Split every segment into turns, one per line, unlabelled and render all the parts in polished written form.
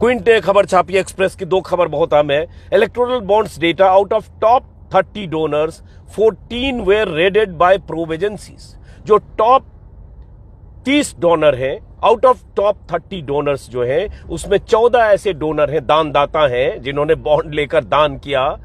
Quint ने खबर छापी है, एक्सप्रेस की दो खबर बहुत अहम है। Electoral bonds data, out of top 30 donors 14 were raided by probe agencies. जो टॉप 30 डोनर हैं, आउट ऑफ टॉप 30 डोनर्स जो हैं, उसमें 14 ऐसे डोनर हैं, दानदाता हैं, जिन्होंने बॉन्ड लेकर दान किया,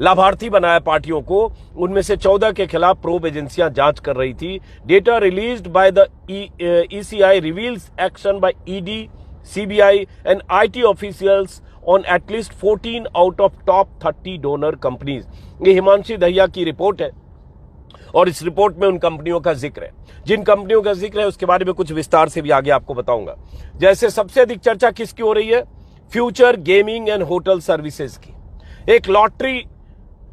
लाभार्थी बनाया पार्टियों को। उनमें से 14 के खिलाफ प्रोब एजेंसियां जांच कर रही थी। Data released by the ECI reveals action by ED, CBI and IT officials on at least 14 out of top 30 donor companies. ये हिमांशी दहिया की रिपोर्ट है और इस रिपोर्ट में उन कंपनियों का जिक्र है। जिन कंपनियों का जिक्र है उसके बारे में कुछ विस्तार से भी आगे आपको बताऊंगा। जैसे सबसे अधिक चर्चा किसकी हो रही है? Future gaming and hotel services की। एक लॉटरी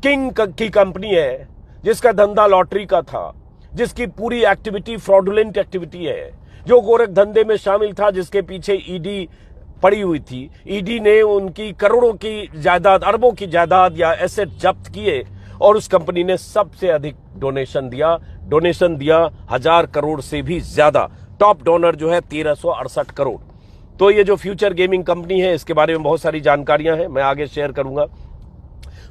किंग की कंपनी है जिसका धंधा लॉटरी का था, जिसकी पूरी एक्टिविटी फ्रॉडुलेंट एक्टिविटी है, जो गोरख धंधे में शामिल था, जिसके पीछे ईडी पड़ी हुई थी। ईडी ने उनकी करोड़ों की जायदाद, अरबों की जायदाद या एसेट जब्त किए और उस कंपनी ने सबसे अधिक डोनेशन दिया 1000 करोड़ से भी ज्यादा। टॉप डोनर जो है 1368 करोड़। तो ये जो फ्यूचर गेमिंग कंपनी है, इसके बारे में बहुत सारी जानकारियां हैं, मैं आगे शेयर करूंगा।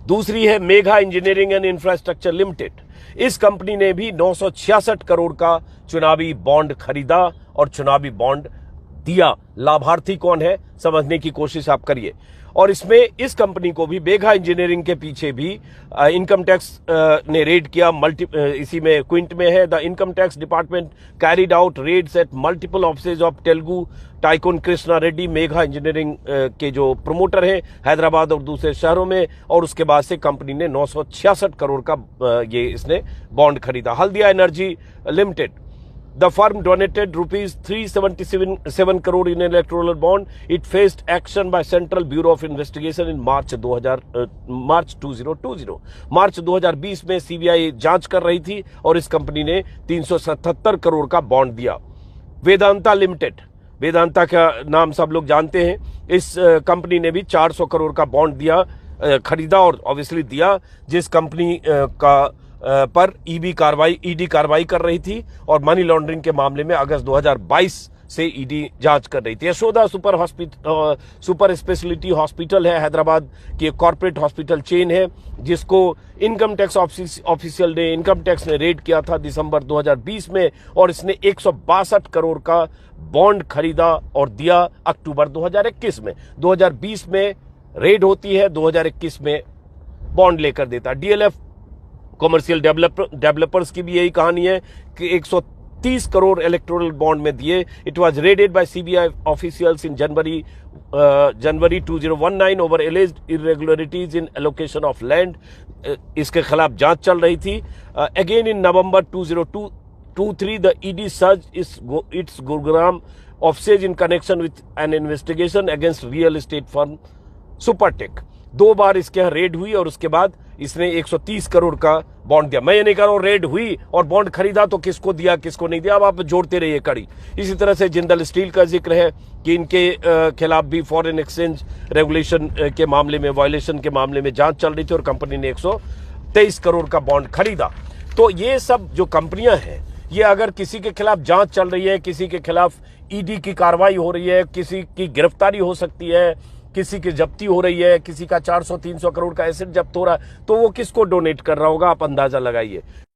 दूसरी है Megha engineering and infrastructure limited. इस कंपनी ने भी 966 करोड़ का चुनावी बॉन्ड खरीदा और चुनावी बॉन्ड दिया। लाभार्थी कौन है समझने की कोशिश आप करिए। और इसमें इस कंपनी को भी, मेघा इंजीनियरिंग के पीछे भी इनकम टैक्स ने रेड किया। इसी में क्विंट में है, the income tax department carried out raids at multiple offices of Telugu tycoon Krishna Reddy. Megha engineering के जो प्रमोटर हैं हैदराबाद और दूसरे शहरों में, और उसके बाद से कंपनी ने 966 करोड़ का ये इसने बॉन्ड खरीदा। Haldia energy limited, the firm donated rupees 377 crore in electoral bond. It faced action by Central Bureau of Investigation in March 2020। मार्च 2020 में सीबीआई जांच कर रही थी और इस कंपनी ने 377 करोड़ का बॉन्ड दिया। वेदांता लिमिटेड, वेदांता का नाम सब लोग जानते हैं। इस कंपनी ने भी 400 करोड़ का बॉन्ड दिया, खरीदा और ऑब्वियसली दिया, जिस कंपनी का पर ईडी कार्रवाई कर रही थी और मनी लॉन्ड्रिंग के मामले में अगस्त 2022 से ईडी जांच कर रही थी। यशोदा सुपर स्पेशलिटी हॉस्पिटल है, हैदराबाद की एक कॉर्पोरेट हॉस्पिटल चेन है, जिसको इनकम टैक्स इनकम टैक्स ने रेड किया था दिसंबर 2020 में, और इसने 162 करोड़ का बॉन्ड खरीदा और दिया अक्टूबर 2021 में। 2020 में रेड होती है, 2021 में बॉन्ड लेकर देता। डीएलएफ कॉमर्शियल डेवलपर्स की भी यही कहानी है कि 130 करोड़ इलेक्टोरल बॉन्ड में दिए। It was raided by CBI officials in January 2019 over alleged irregularities in allocation of land. इसके खिलाफ जांच चल रही थी। Again in November 2023 the ED search its Gurugram offices in connection with an investigation against real estate firm Supertech. 2 बार इसके यहाँ red हुई और उसके बाद इसने 130 करोड़ का बॉन्ड दिया। मैं ये नहीं कह रहा हूं रेड हुई और बॉन्ड खरीदा तो किसको दिया किसको नहीं दिया, अब आप जोड़ते रहिए कड़ी। इसी तरह से जिंदल स्टील का जिक्र है कि इनके खिलाफ भी फॉरेन एक्सचेंज रेगुलेशन के मामले में, वायलेशन के मामले में जांच चल रही थी और कंपनी ने 123 करोड़ का बॉन्ड खरीदा। तो ये सब जो कंपनियां हैं, ये अगर किसी के खिलाफ जांच चल रही है, किसी के खिलाफ ईडी की कार्रवाई हो रही है, किसी की गिरफ्तारी हो सकती है, किसी की जब्ती हो रही है, किसी का 400-300 करोड़ का एसेट जब्त हो रहा है, तो वो किसको डोनेट कर रहा होगा, आप अंदाजा लगाइए।